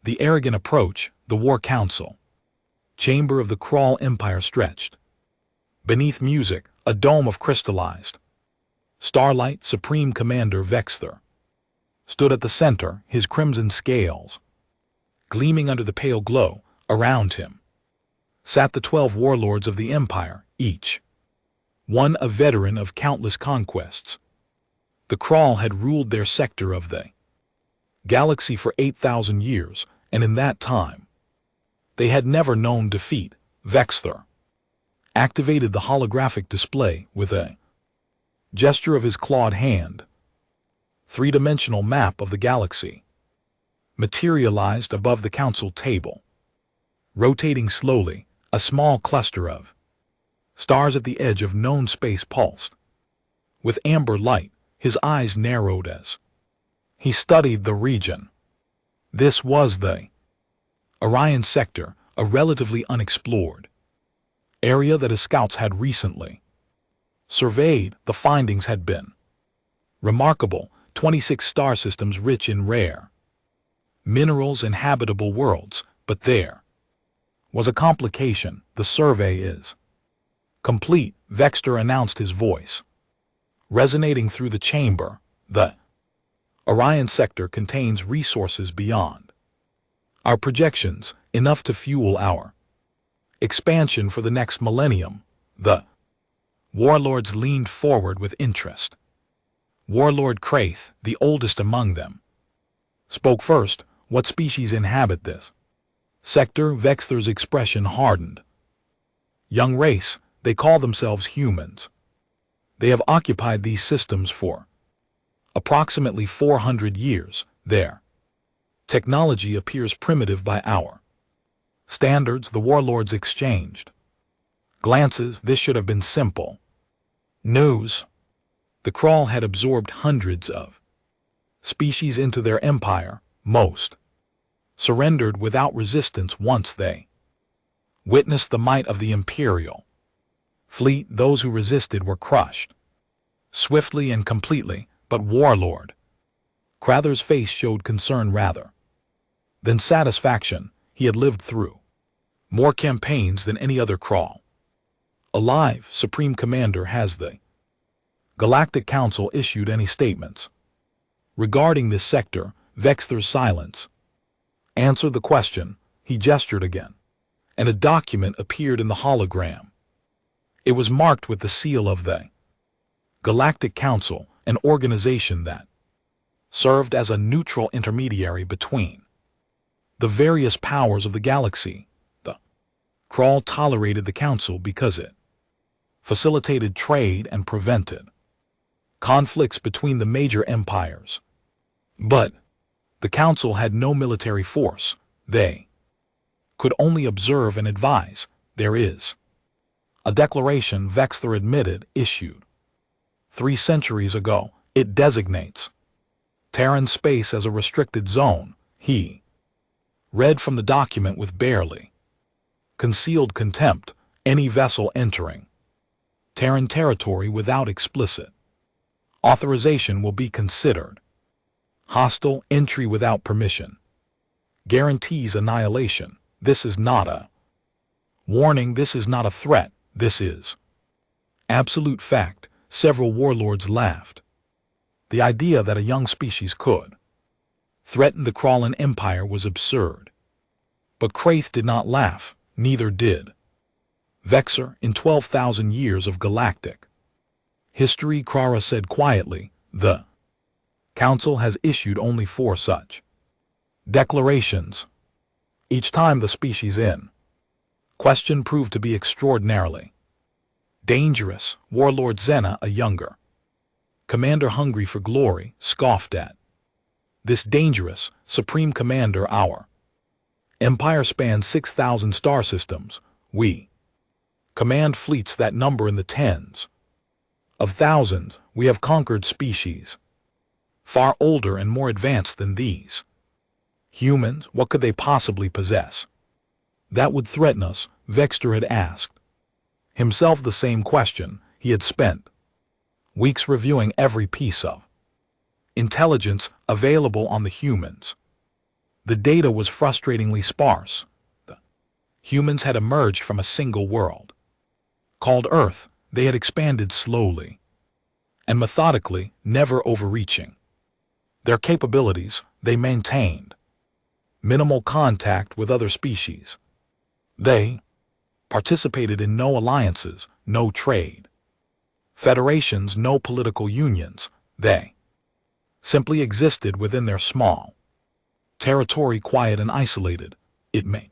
The arrogant approach, the War Council. Chamber of the Krull Empire stretched. Beneath music, a dome of crystallized starlight. Supreme Commander Vexthor stood at the center, his crimson scales gleaming under the pale glow. Around him sat the 12 warlords of the Empire, each one a veteran of countless conquests. The Krull had ruled their sector of the galaxy for 8,000 years, and in that time they had never known defeat. Vexthor activated the holographic display with a gesture of his clawed hand. Three-dimensional map of the galaxy materialized above the council table. Rotating slowly, a small cluster of stars at the edge of known space pulsed. With amber light, his eyes narrowed as he studied the region. This was the Orion sector, a relatively unexplored area that his scouts had recently surveyed. The findings had been remarkable: 26 star systems rich in rare minerals and habitable worlds. But there was a complication. The survey is complete, Vexthor announced, his voice resonating through the chamber. The Orion sector contains resources beyond our projections, enough to fuel our expansion for the next millennium. The warlords leaned forward with interest. Warlord Kraith, the oldest among them, spoke first. What species inhabit this sector? Vexthor's expression hardened. Young race, they call themselves humans. They have occupied these systems for approximately 400 years. Their technology appears primitive by our standards. The warlords exchanged glances. This should have been simple news. The Krull had absorbed hundreds of species into their empire. Most surrendered without resistance once they witnessed the might of the Imperial fleet. Those who resisted were crushed swiftly and completely. But Warlord Krathor's face showed concern rather than satisfaction. He had lived through more campaigns than any other Krull alive. Supreme Commander, has the Galactic Council issued any statements regarding this sector? Vexthor's silence answered the question. He gestured again, and a document appeared in the hologram. It was marked with the seal of the Galactic Council, an organization that served as a neutral intermediary between the various powers of the galaxy. The Krull tolerated the Council because it facilitated trade and prevented conflicts between the major empires. But the Council had no military force. They could only observe and advise. There is a declaration, Vexthor admitted, issued 3 centuries ago. It designates Terran space as a restricted zone. He read from the document with barely concealed contempt. Any vessel entering Terran territory without explicit authorization will be considered hostile. Entry without permission guarantees annihilation. This is not a warning. This is not a threat. This is absolute fact. Several warlords laughed. The idea that a young species could threaten the Krullan Empire was absurd. But Kraith did not laugh. Neither did Vexthor. In 12,000 years of galactic history, Krara said quietly, the Council has issued only 4 such declarations. Each time the species in question proved to be extraordinarily dangerous. Warlord Xena, a younger commander hungry for glory, scoffed at this. Dangerous, Supreme Commander, our empire spans 6,000 star systems. We command fleets that number in the tens of thousands. We have conquered species far older and more advanced than these. Humans, what could they possibly possess that would threaten us? Vexthor had asked himself the same question. He had spent weeks reviewing every piece of intelligence available on the humans. The data was frustratingly sparse. The humans had emerged from a single world. Called Earth, they had expanded slowly and methodically, never overreaching. Their capabilities, they maintained. Minimal contact with other species. They participated in no alliances, no trade. Federations, no political unions. They simply existed within their small territory, quiet and isolated. It made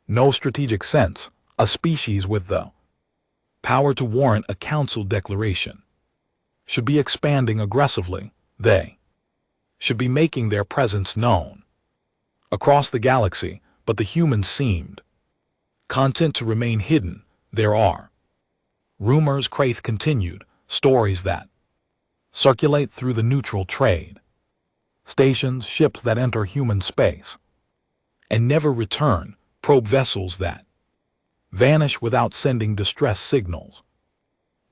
no strategic sense. A species with the power to warrant a council declaration should be expanding aggressively. They should be making their presence known across the galaxy, but the humans seemed content to remain hidden. There are rumors, Kraith continued, stories that circulate through the neutral trade stations, ships that enter human space and never return, probe vessels that vanish without sending distress signals.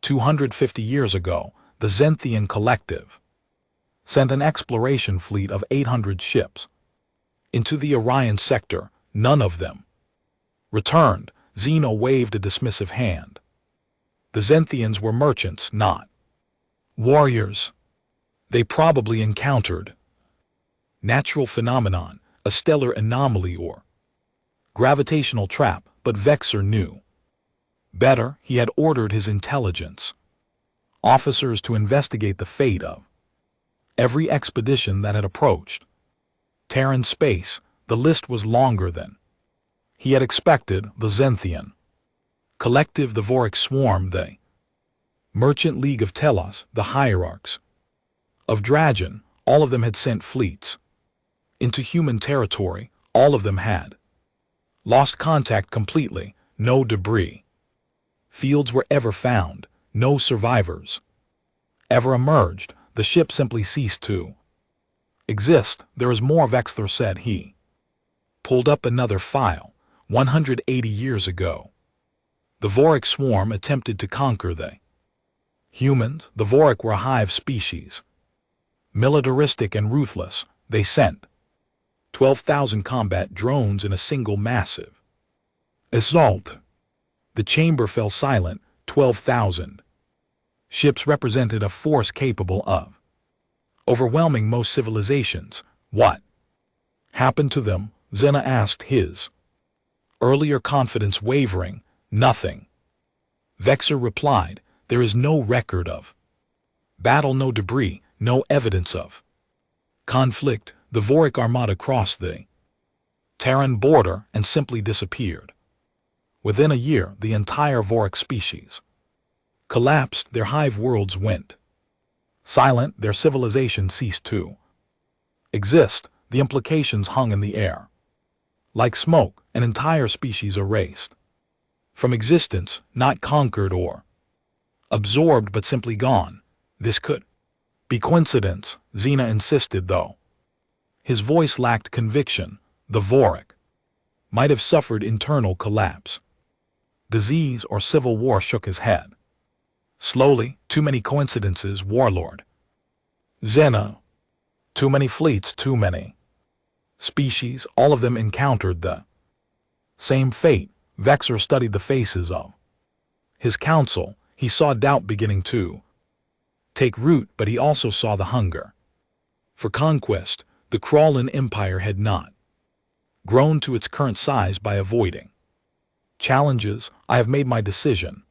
250 years ago, the Zenthian Collective sent an exploration fleet of 800 ships into the Orion sector. None of them returned. Xeno waved a dismissive hand. The Zenthians were merchants, not warriors. They probably encountered natural phenomenon, a stellar anomaly or gravitational trap, but Vexer knew better. He had ordered his intelligence officers to investigate the fate of every expedition that had approached Terran space. The list was longer than he had expected. The Zenthian Collective, the Voric Swarm, the Merchant League of Telos, the Hierarchs of Dragon, all of them had sent fleets into human territory. All of them had lost contact completely. No debris fields were ever found. No survivors ever emerged. The ship simply ceased to exist. There is more, Vexler said. He pulled up another file. 180 years ago, the Voric Swarm attempted to conquer the humans. The Voric were a hive species, militaristic and ruthless. They sent 12,000 combat drones in a single massive assault. The chamber fell silent. 12,000 ships represented a force capable of overwhelming most civilizations. What happened to them? Xena asked, his earlier confidence wavering. Nothing. Vexer replied, there is no record of battle, no debris, no evidence of conflict. The Voric armada crossed the Terran border and simply disappeared. Within a year, the entire Voric species collapsed. Their hive worlds went silent. Their civilization ceased to exist. The implications hung in the air. Like smoke, an entire species erased from existence, not conquered or absorbed, but simply gone. This could be coincidence, Xena insisted, though his voice lacked conviction. The Voric might have suffered internal collapse, disease, or civil war. Shook his head. Slowly, too many coincidences, Warlord. Xena, too many fleets, too many species, all of them encountered the same fate. Vexer studied the faces of his council. He saw doubt beginning to take root, but he also saw the hunger for conquest. The Kralin Empire had not grown to its current size by avoiding challenges. I have made my decision,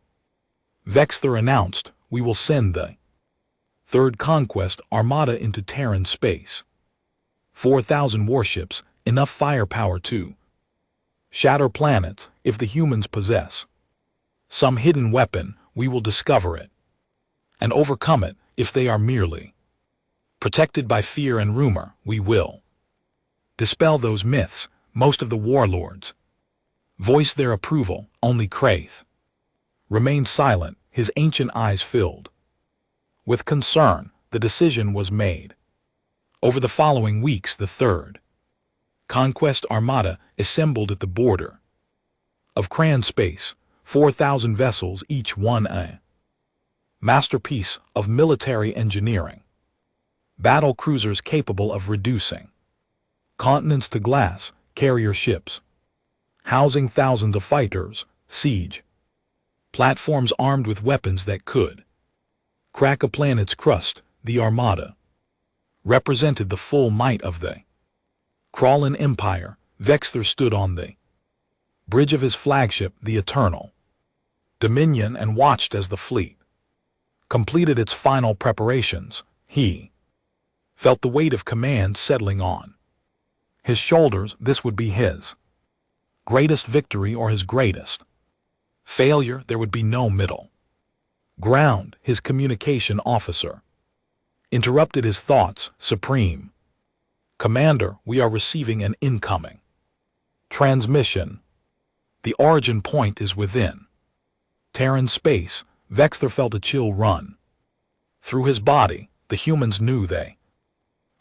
Vexer announced. We will send the Third Conquest Armada into Terran space. 4,000 warships, enough firepower to shatter planets. If the humans possess some hidden weapon, we will discover it and overcome it. If they are merely protected by fear and rumor, we will dispel those myths. Most of the warlords voiced their approval. Only Kraith remained silent, his ancient eyes filled with concern. The decision was made. Over the following weeks, the Third Conquest Armada assembled at the border of Cran space. 4,000 vessels, each one a masterpiece of military engineering. Battle cruisers capable of reducing Continents to glass, carrier ships. Housing thousands of fighters, siege. Platforms armed with weapons that could crack a planet's crust, the Armada. Represented the full might of the Krallan Empire. Vexthor stood on the bridge of his flagship, the Eternal Dominion, and watched as the fleet completed its final preparations. He felt the weight of command settling on his shoulders. This would be his greatest victory or his greatest failure. There would be no middle ground. His communication officer interrupted his thoughts. Supreme Commander, we are receiving an incoming transmission. The origin point is within Terran space. Vexthor felt a chill run through his body. The humans knew they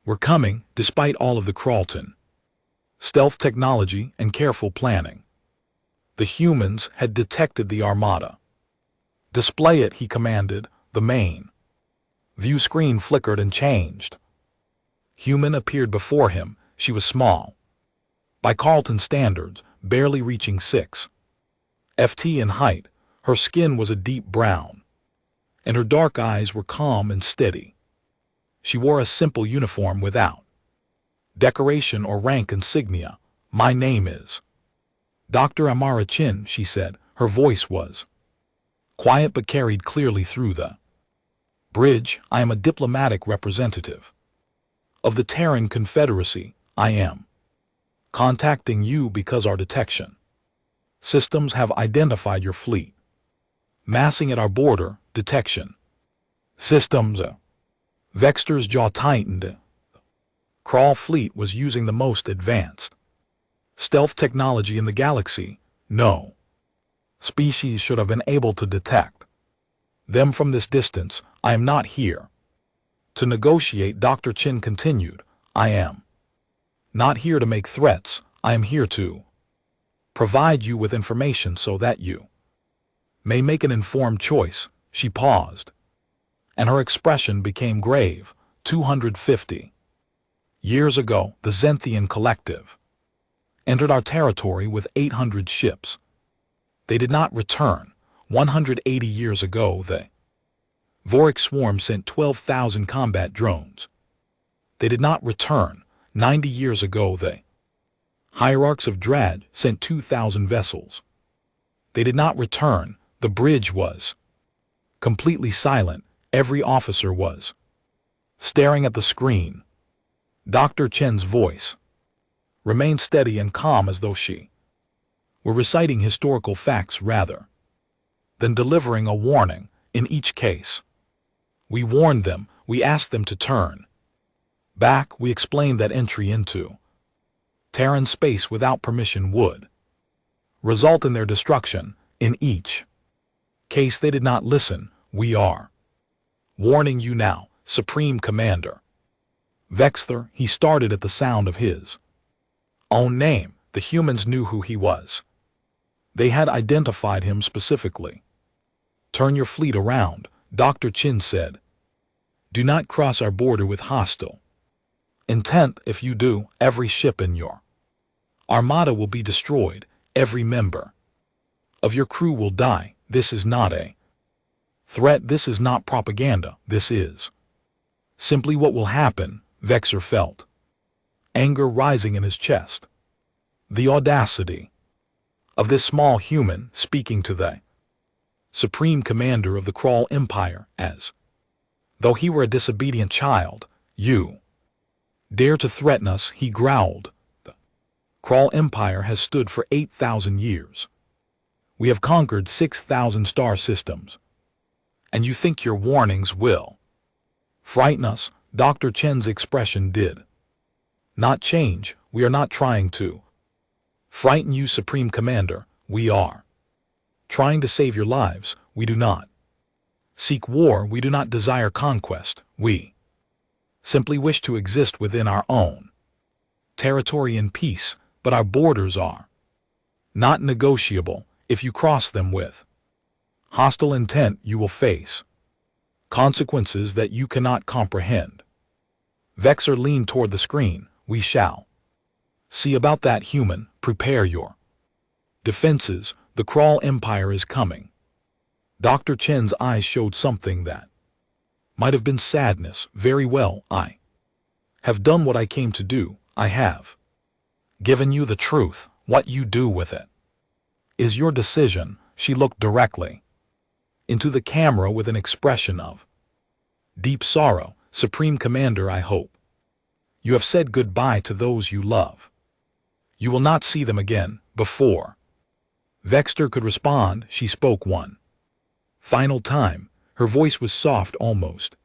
were coming, despite all of the Kraltan stealth technology and careful planning. The humans had detected the Armada. Display it, he commanded. The main view screen flickered and changed. Human appeared before him. She was small, by Carlton standards, barely reaching 6 ft in height. Her skin was a deep brown, and her dark eyes were calm and steady. She wore a simple uniform without decoration or rank insignia. My name is Dr. Amara Chin, she said. Her voice was quiet but carried clearly through the bridge. I am a diplomatic representative of the Terran Confederacy. I am contacting you because our detection systems have identified your fleet massing at our border. Detection systems. Vexthor's jaw tightened. Kral fleet was using the most advanced stealth technology in the galaxy. No species should have been able to detect them from this distance. I am not here to negotiate, Dr. Chin continued. I am not here to make threats. I am here to provide you with information so that you may make an informed choice. She paused, and her expression became grave. 250 years ago, the Zenthian Collective entered our territory with 800 ships. They did not return. 180 years ago, the Vorik Swarm sent 12,000 combat drones. They did not return. 90 years ago, the Hierarchs of Drad sent 2,000 vessels. They did not return. The bridge was completely silent. Every officer was staring at the screen. Dr. Chen's voice remained steady and calm, as though she were reciting historical facts rather than delivering a warning. In each case, we warned them. We asked them to turn back. We explained that entry into Terran space without permission would result in their destruction. In each case, they did not listen. We are warning you now, Supreme Commander Vexthor. He started at the sound of his own name. The humans knew who he was. They had identified him specifically. Turn your fleet around, Dr. Chin said. Do not cross our border with hostile intent. If you do, every ship in your Armada will be destroyed. Every member of your crew will die. This is not a threat. This is not propaganda. This is simply what will happen. Vexthor felt anger rising in his chest. The audacity of this small human speaking to the Supreme Commander of the Kral Empire as though he were a disobedient child. You dare to threaten us, he growled. The Kral Empire has stood for 8,000 years. We have conquered 6,000 star systems. And you think your warnings will frighten us? Dr. Chen's expression did not change. We are not trying to frighten you, Supreme Commander. We are trying to save your lives. We do not seek war. We do not desire conquest. We simply wish to exist within our own territory in peace, but our borders are not negotiable. If you cross them with hostile intent, you will face consequences that you cannot comprehend. Vexthor leaned toward the screen. We shall See about that, human. Prepare your defenses. The Crawl Empire is coming. Dr. Chen's eyes showed something that might have been sadness. Very well, I have done what I came to do. I have given you the truth. What you do with it is your decision. She looked directly into the camera with an expression of deep sorrow. Supreme Commander, I hope you have said goodbye to those you love. You will not see them again. Before Vexter could respond, she spoke one final time. Her voice was soft, almost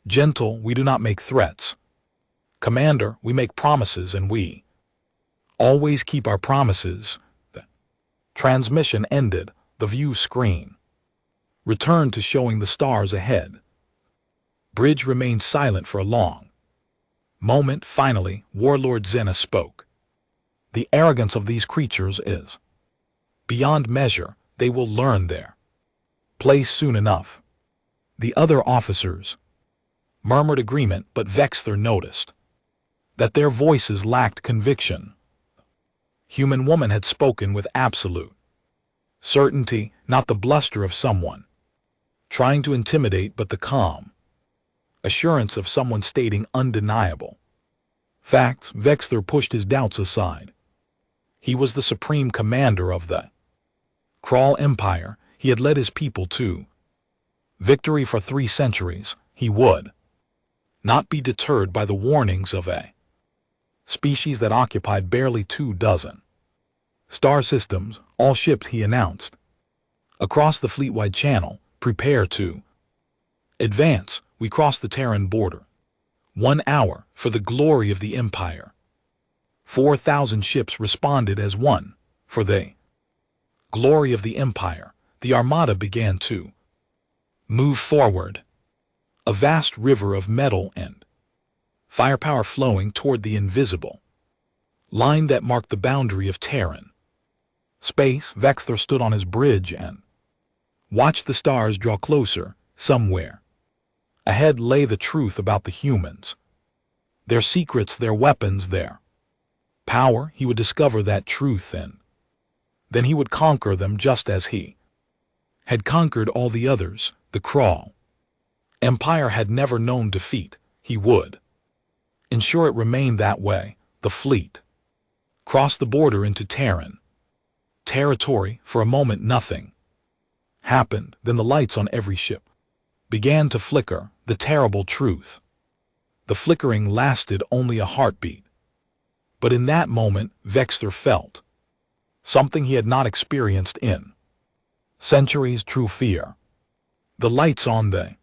gentle. We do not make threats, Commander. We make promises, and we always keep our promises. The transmission ended. The view screen returned to showing the stars ahead. Bridge remained silent for a long moment. Finally, Warlord Zena spoke. The arrogance of these creatures is beyond measure. They will learn their place soon enough. The other officers murmured agreement, but Vexter noticed that their voices lacked conviction. Human woman had spoken with absolute certainty, not the bluster of someone trying to intimidate, but the calm assurance of someone stating undeniable facts. Vexter pushed his doubts aside. He was the supreme commander of the Crawl Empire. He had led his people to victory for 3 centuries. He would not be deterred by the warnings of a species that occupied barely 24 star systems. All ships, he announced across the fleet-wide channel, prepare to advance. We cross the Terran border. 1 hour for the glory of the Empire. 4,000 ships responded as one. For the glory of the Empire, the Armada began to move forward. A vast river of metal and firepower flowing toward the invisible line that marked the boundary of Terran space. Vexter stood on his bridge and watched the stars draw closer. Somewhere ahead lay the truth about the humans, their secrets, their weapons, their power. He would discover that truth, and then he would conquer them just as he had conquered all the others. The Crawl Empire had never known defeat. He would ensure it remained that way. The fleet crossed the border into Terran territory. For a moment nothing happened. Then the lights on every ship began to flicker. The terrible truth. The flickering lasted only a heartbeat. But in that moment, Vexter felt something he had not experienced in centuries. True fear. The lights on the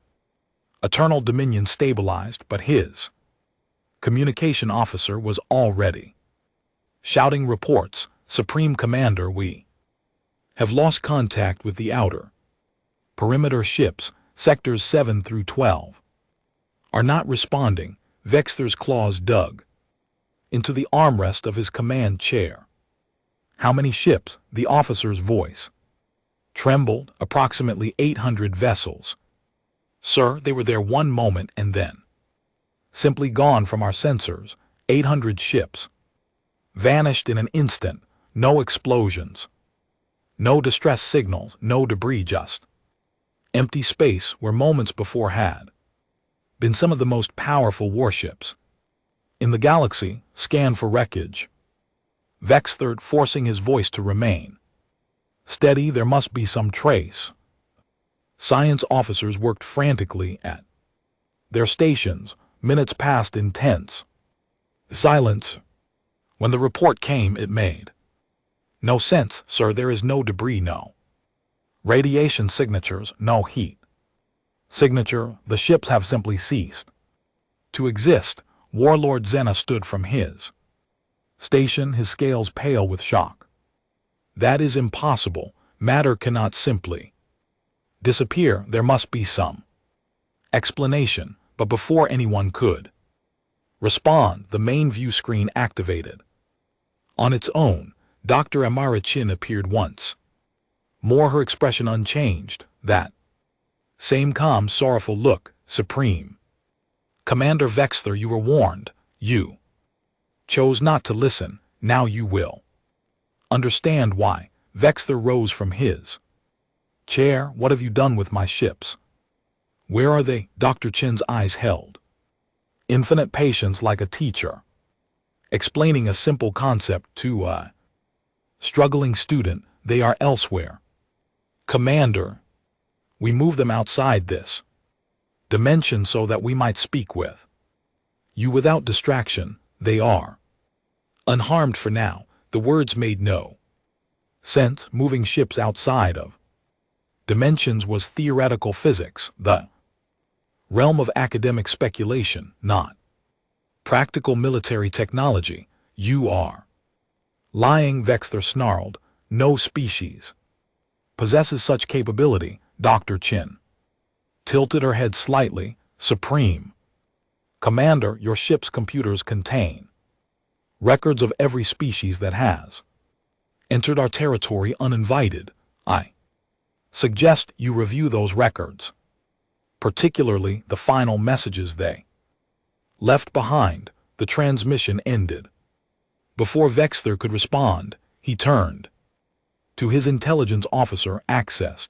Eternal Dominion stabilized, but his communication officer was already shouting reports. Supreme Commander, we have lost contact with the outer perimeter ships. Sectors 7 through 12 are not responding. Vexter's claws dug into the armrest of his command chair. How many ships? The officer's voice trembled. Approximately 800 vessels. Sir, they were there one moment and then simply gone from our sensors. 800 ships vanished in an instant. No explosions, no distress signals, no debris, just empty space where moments before had been some of the most powerful warships in the galaxy. Scan for wreckage. Vexter, forcing his voice to remain steady. There must be some trace. Science officers worked frantically at their stations. Minutes passed in tense silence. When the report came, it made no sense. Sir, there is no debris, no radiation signatures, no heat signature. The ships have simply ceased to exist. Warlord Zena stood from his station, his scales pale with shock. That is impossible. Matter cannot simply disappear. There must be some explanation. But before anyone could respond, the main view screen activated on its own. Dr. Amara Chin appeared once more, her expression unchanged. That same calm, sorrowful look. Supreme Commander Vexter, you were warned. You chose not to listen. Now you will understand why. Vexter rose from his chair. What have you done with my ships? Where are they? Dr. Chin's eyes held infinite patience, like a teacher explaining a simple concept to a struggling student. They are elsewhere, Commander. We moved them outside this dimension so that we might speak with you without distraction. They are unharmed for now. The words made no sense. Moving ships outside of dimensions was theoretical physics, the realm of academic speculation, not practical military technology. You are lying, Vexter snarled. No species possesses such capability. Dr. Chin tilted her head slightly. Supreme Commander, your ship's computers contain records of every species that has entered our territory uninvited. I suggest you review those records, particularly the final messages they left behind. The transmission ended. Before Vexter could respond, he turned to his intelligence officer. Accessed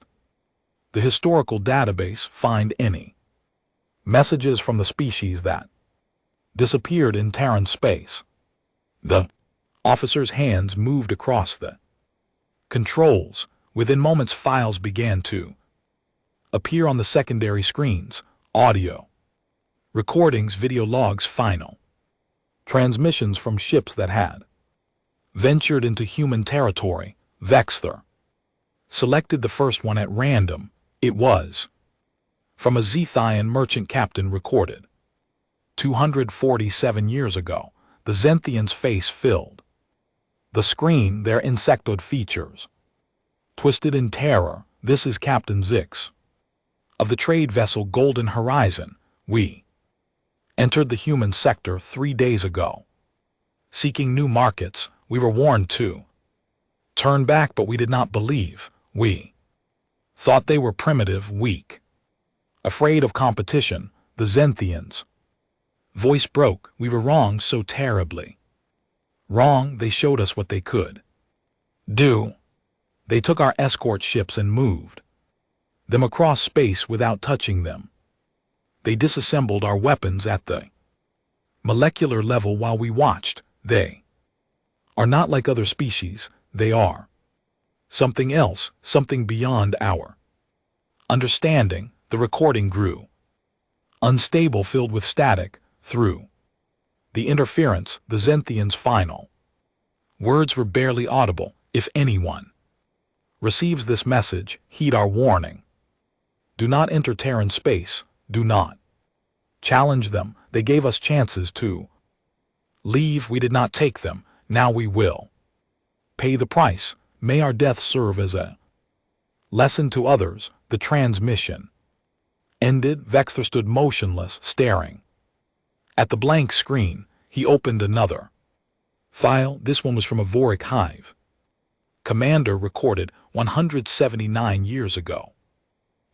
the historical database. Find any messages from the species that disappeared in Terran space. The officer's hands moved across the controls. Within moments, files began to appear on the secondary screens. Audio recordings, video logs, final transmissions from ships that had ventured into human territory. Vexter selected the first one at random. It was from a Zethian merchant captain, recorded 247 years ago. The Zenthian's face filled the screen, their insectoid features twisted in terror. This is Captain Zix of the trade vessel Golden Horizon. We entered the human sector 3 days ago, seeking new markets. We were warned to turn back, but we did not believe. We thought they were primitive, weak, afraid of competition. The Zenthians' voice broke. We were wrong, so terribly wrong. They showed us what they could do. They took our escort ships and moved them across space without touching them. They disassembled our weapons at the molecular level while we watched. They are not like other species. They are something else, something beyond our understanding. The recording grew unstable, filled with static. Through the interference, the Zenthians' final words were barely audible. If anyone receives this message, heed our warning. Do not enter Terran space. Do not challenge them. They gave us chances to leave. We did not take them. Now we will pay the price. May our death serve as a lesson to others. The transmission ended. Vexter stood motionless, staring at the blank screen. He opened another file. This one was from a Voric hive. Commander, recorded 179 years ago.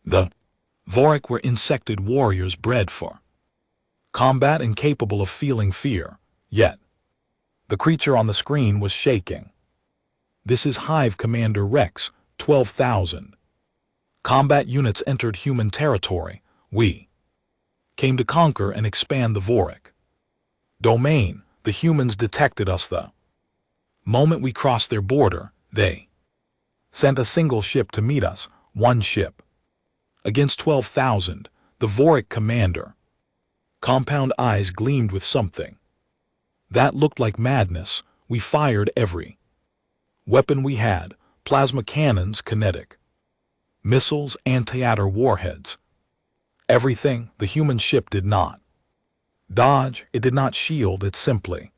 The Voric were insected warriors bred for combat and capable of feeling fear. Yet the creature on the screen was shaking. This is Hive Commander Rex. 12,000 combat units entered human territory. We came to conquer and expand the Voric domain. The humans detected us the moment we crossed their border. They sent a single ship to meet us. One ship against 12,000. The Voric commander compound eyes gleamed with something that looked like madness. We fired every weapon we had: plasma cannons, kinetic missiles, anti-atter warheads. Everything. The human ship did not dodge. It did not shield. It simply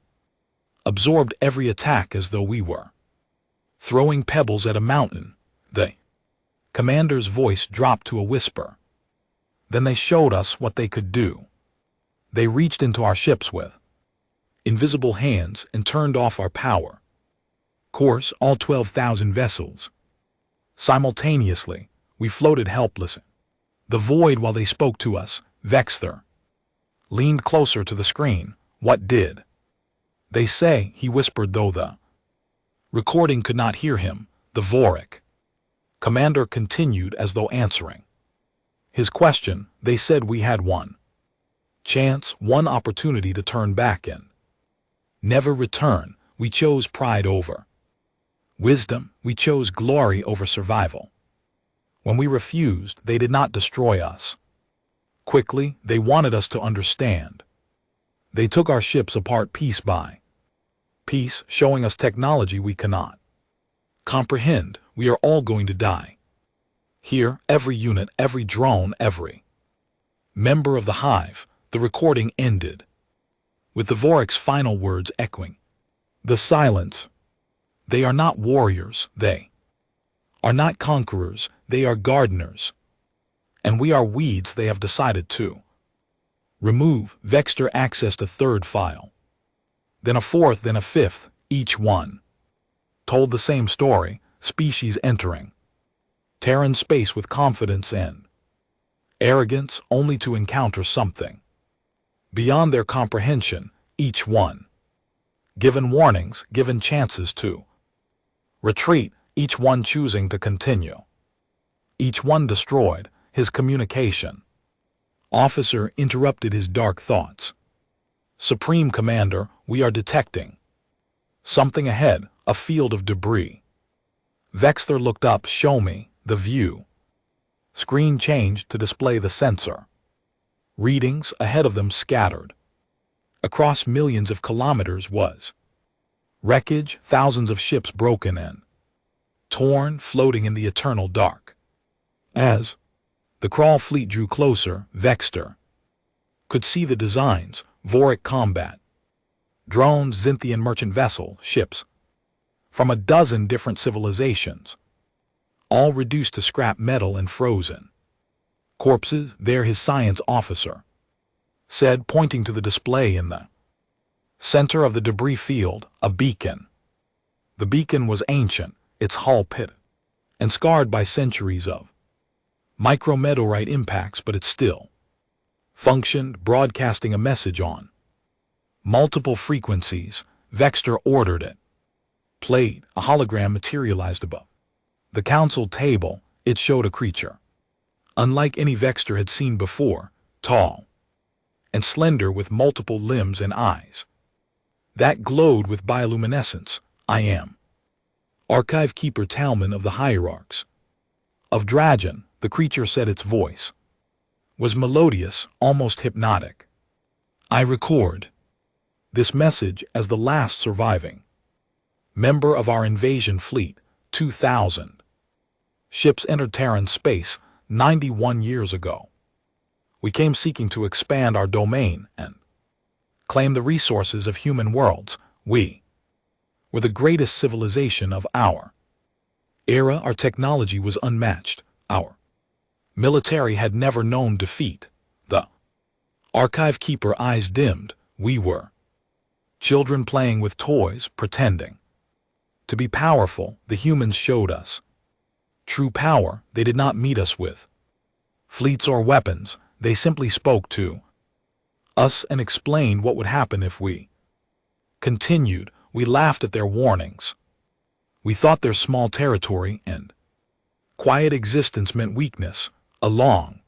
absorbed every attack as though we were throwing pebbles at a mountain. The commander's voice dropped to a whisper. Then they showed us what they could do. They reached into our ships with invisible hands and turned off our power course. All 12,000 vessels. Simultaneously, we floated helpless in the void while they spoke to us. Vexter leaned closer to the screen. What did They say, he whispered, though the recording could not hear him. The Vorik commander continued as though answering his question. They said we had one chance, one opportunity to turn back and never return. We chose pride over wisdom. We chose glory over survival. When we refused, they did not destroy us quickly. They wanted us to understand. They took our ships apart piece by piece, showing us technology we cannot comprehend. We are all going to die. Here, every unit, every drone, every member of the hive. The recording ended with the Vorik's final words echoing the silence. They are not warriors. They are not conquerors. They are gardeners. And we are weeds they have decided to remove. Vexter accessed a third file, then a fourth, then a fifth. Each one told the same story. Species entering Terran space with confidence and arrogance, only to encounter something beyond their comprehension. Each one given warnings, given chances to retreat, each one choosing to continue. Each one destroyed. His communication officer interrupted his dark thoughts. Supreme Commander, we are detecting something ahead, a field of debris. Vexter looked up. Show me. The view screen changed to display the sensor readings. Ahead of them, scattered across millions of kilometers, was wreckage, thousands of ships broken and torn, floating in the eternal dark. As the crawl fleet drew closer, Vexter could see the designs: Vorik combat drones, Xinthian merchant vessel, ships from a dozen different civilizations, all reduced to scrap metal and frozen corpses. There, his science officer said, pointing to the display in the center of the debris field, a beacon. The beacon was ancient, its hull pitted and scarred by centuries of micrometeorite impacts, but it still functioned, broadcasting a message on multiple frequencies. Vexter ordered it played. A hologram materialized above the council table. It showed a creature unlike any Vexter had seen before, tall and slender, with multiple limbs and eyes that glowed with bioluminescence. I am Archive Keeper Talman of the Hierarchs of Dragon, the creature said. Its voice was melodious, almost hypnotic. I record this message as the last surviving member of our invasion fleet. 2,000 ships entered Terran space 91 years ago. We came seeking to expand our domain and claim the resources of human worlds. We were the greatest civilization of our era. Our technology was unmatched. Our military had never known defeat. The Archive Keeper eyes dimmed. We were children playing with toys, pretending to be powerful. The humans showed us true power. They did not meet us with fleets or weapons. They simply spoke to us and explained what would happen if we continued. We laughed at their warnings. We thought their small territory and quiet existence meant weakness. A long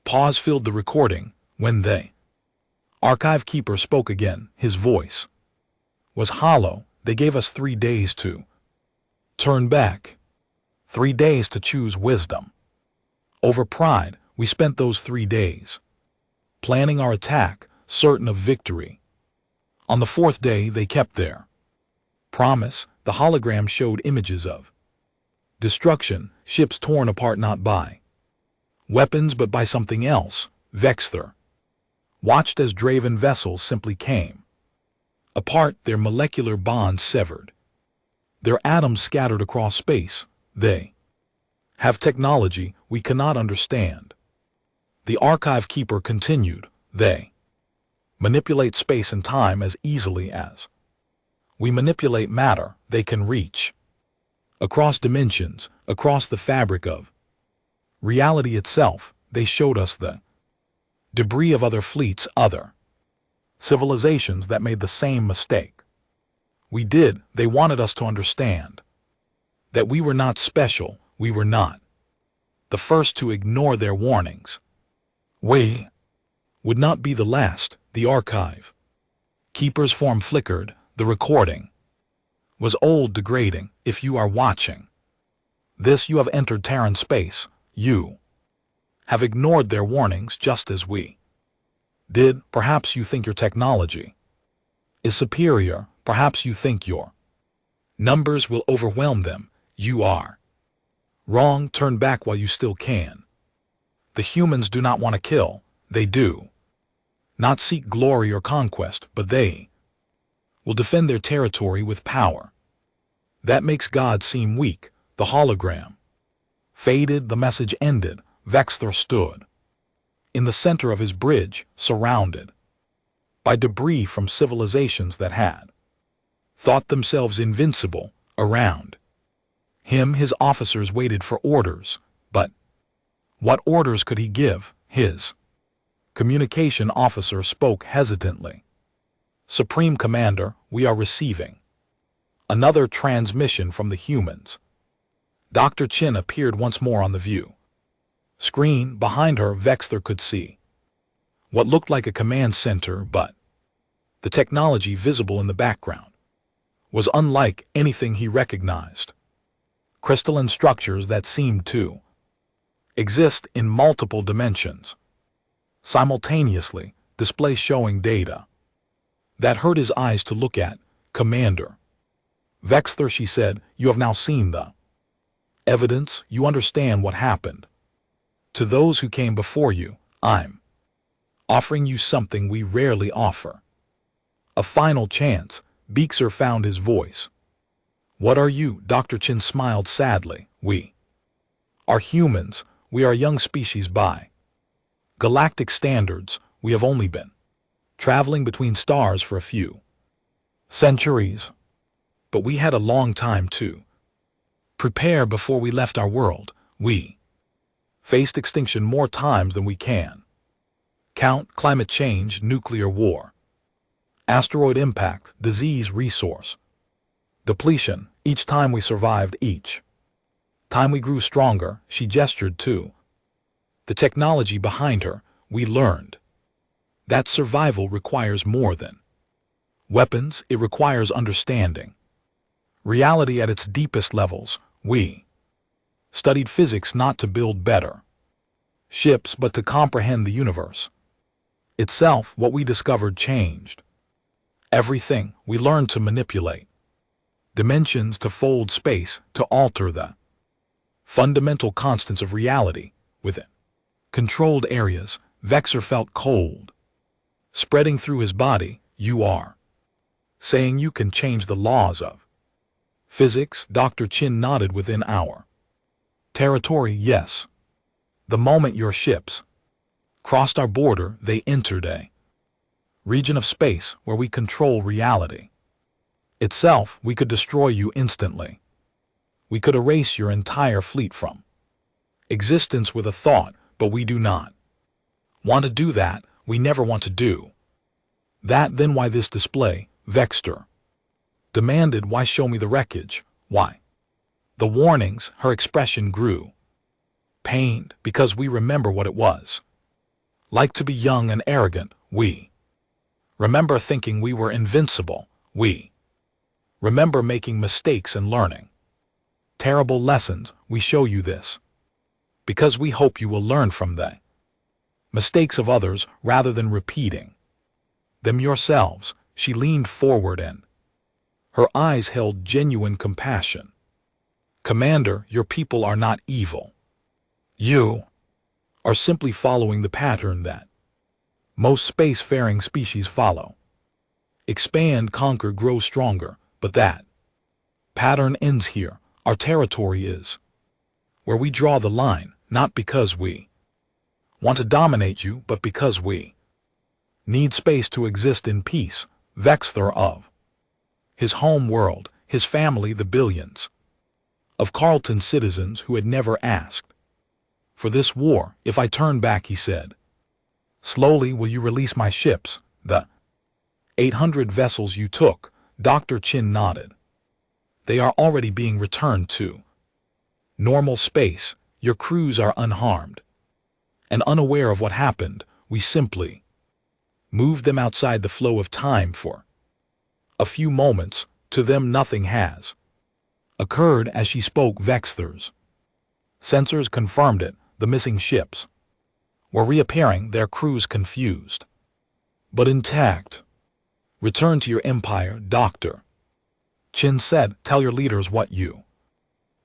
pause filled the recording. When the Archive Keeper spoke again, his voice was hollow. They gave us 3 days to turn back, 3 days to choose wisdom over pride. We spent those 3 days planning our attack, certain of victory. On the 4th day, they kept their promise. The hologram showed images of destruction, ships torn apart not by weapons but by something else. Vexter watched as Draven vessels simply came apart, their molecular bonds severed, their atoms scattered across space. They have technology we cannot understand. The Archive Keeper continued. They manipulate space and time as easily as we manipulate matter. They can reach across dimensions, across the fabric of reality itself. They showed us the debris of other fleets, other civilizations that made the same mistake. We did. They wanted us to understand that we were not special, we were not the first to ignore their warnings. We would not be the last. The archive keeper's form flickered. The recording was old, degrading. If you are watching this, you have entered Terran space. You have ignored their warnings just as we did. Perhaps you think your technology is superior. Perhaps you think your numbers will overwhelm them. You are wrong. Turn back while you still can. The humans do not want to kill. They do not seek glory or conquest, but they will defend their territory with power. That makes God seem weak. The hologram faded. The message ended. Vexthor stood in the center of his bridge, surrounded by debris from civilizations that had thought themselves invincible. Around him, his officers waited for orders, but what orders could he give? His communication officer spoke hesitantly. Supreme Commander, we are receiving another transmission from the humans. Dr. Chin appeared once more on the view screen. Behind her, Vexthor could see what looked like a command center, but the technology visible in the background was unlike anything he recognized. Crystalline structures that seemed to exist in multiple dimensions simultaneously, display showing data that hurt his eyes to look at. Commander Vexthor, she said, you have now seen the evidence. You understand what happened to those who came before you. I'm offering you something we rarely offer. A final chance. Vexthor found his voice. What are you? Dr. Chin smiled sadly. We are humans. We are a young species by galactic standards. We have only been traveling between stars for a few centuries. But we had a long time to prepare before we left our world. We faced extinction more times than we can count. Climate change, nuclear war, asteroid impact, disease, resource depletion. Each time we survived, each time we grew stronger. She gestured to the technology behind her. We learned that survival requires more than weapons. It requires understanding reality at its deepest levels. We studied physics not to build better ships, but to comprehend the universe itself. What we discovered changed everything. We learned to manipulate dimensions, to fold space, to alter the fundamental constants of reality within controlled areas. Vexthor felt cold spreading through his body. You are saying you can change the laws of physics? Dr. Chin nodded. Within our territory, yes. The moment your ships crossed our border, they entered a region of space where we control reality itself. We could destroy you instantly. We could erase your entire fleet from existence with a thought, but we do not want to do that. We never want to do that. Then why this display? Vexthor demanded. Why show me the wreckage? Why the warnings? Her expression grew pained. Because we remember what it was like to be young and arrogant. We remember thinking we were invincible. We remember making mistakes and learning terrible lessons. We show you this because we hope you will learn from the mistakes of others rather than repeating them yourselves. She leaned forward and her eyes held genuine compassion. Commander, your people are not evil. You are simply following the pattern that most spacefaring species follow. Expand, conquer, grow stronger, but that pattern ends here. Our territory is where we draw the line, not because we want to dominate you, but because we need space to exist in peace. Vexthor of his home world, his family, the billions of Carlton citizens who had never asked for this war. If I turn back, he said slowly, will you release my ships, the 800 vessels you took? Dr. Chin nodded. They are already being returned to normal space. Your crews are unharmed. And unaware of what happened, we simply moved them outside the flow of time for a few moments. To them nothing has occurred. As she spoke, Vexther's sensors confirmed it. The missing ships were reappearing, their crews confused, but intact. Return to your empire, Dr. Chin said. Tell your leaders what you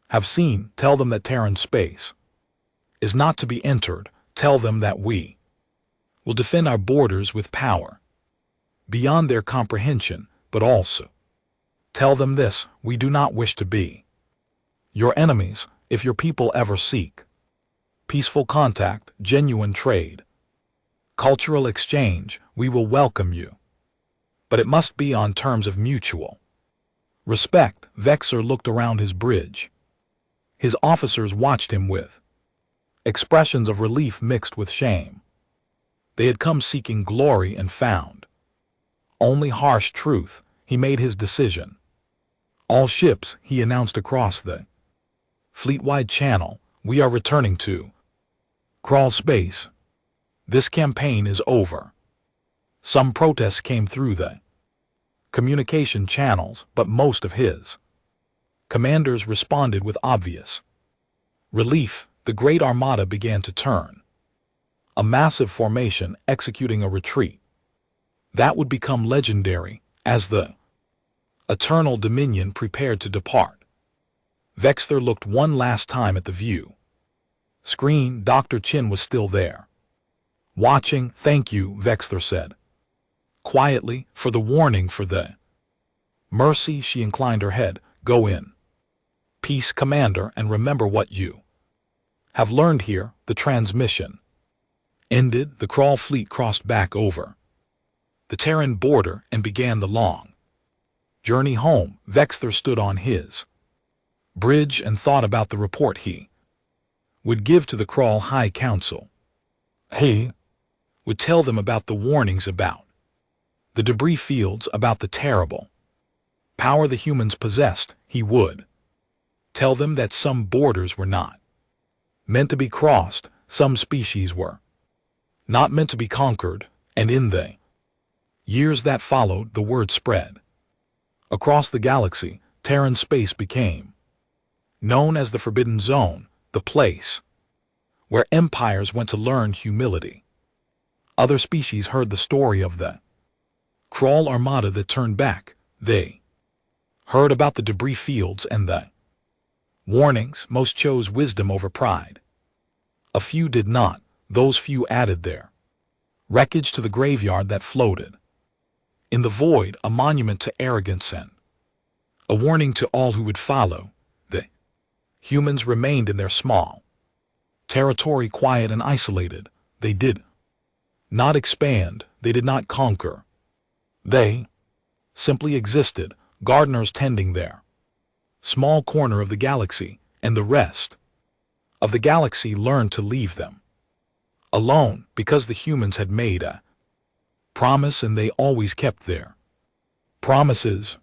have seen. Tell them that Terran space is not to be entered. Tell them that we will defend our borders with power beyond their comprehension, but also tell them this: we do not wish to be your enemies. If your people ever seek peaceful contact, genuine trade, cultural exchange, we will welcome you. But it must be on terms of mutual respect. Vexer looked around his bridge. His officers watched him with expressions of relief mixed with shame. They had come seeking glory and found only harsh truth. He made his decision. All ships, he announced across the fleet-wide channel, we are returning to crawl space. This campaign is over. Some protests came through the communication channels, but most of his commanders responded with obvious relief. The Great Armada began to turn, a massive formation executing a retreat that would become legendary as the Eternal Dominion prepared to depart. Vexther looked one last time at the view screen. Dr. Chin was still there, watching. Thank you, Vexther said quietly, for the warning, for the mercy. She inclined her head. Go in peace, Commander, and remember what you have learned here. The transmission ended. The Crawl fleet crossed back over the Terran border and began the long journey home. Vexther stood on his bridge and thought about the report he would give to the Crawl High Council. He would tell them about the warnings about the debris fields, about the terrible power the humans possessed. He would tell them that some borders were not meant to be crossed, some species were not meant to be conquered, and in the years that followed, the word spread across the galaxy. Terran space became known as the Forbidden Zone, the place where empires went to learn humility. Other species heard the story of the Crawl Armada that turned back. They heard about the debris fields and the warnings. Most chose wisdom over pride. A few did not. Those few added their wreckage to the graveyard that floated in the void, a monument to arrogance and a warning to all who would follow. The humans remained in their small territory, quiet and isolated. They did not expand. They did not conquer. They simply existed, gardeners tending their small corner of the galaxy, and the rest of the galaxy learned to leave them alone, because the humans had made a promise and they always kept their promises.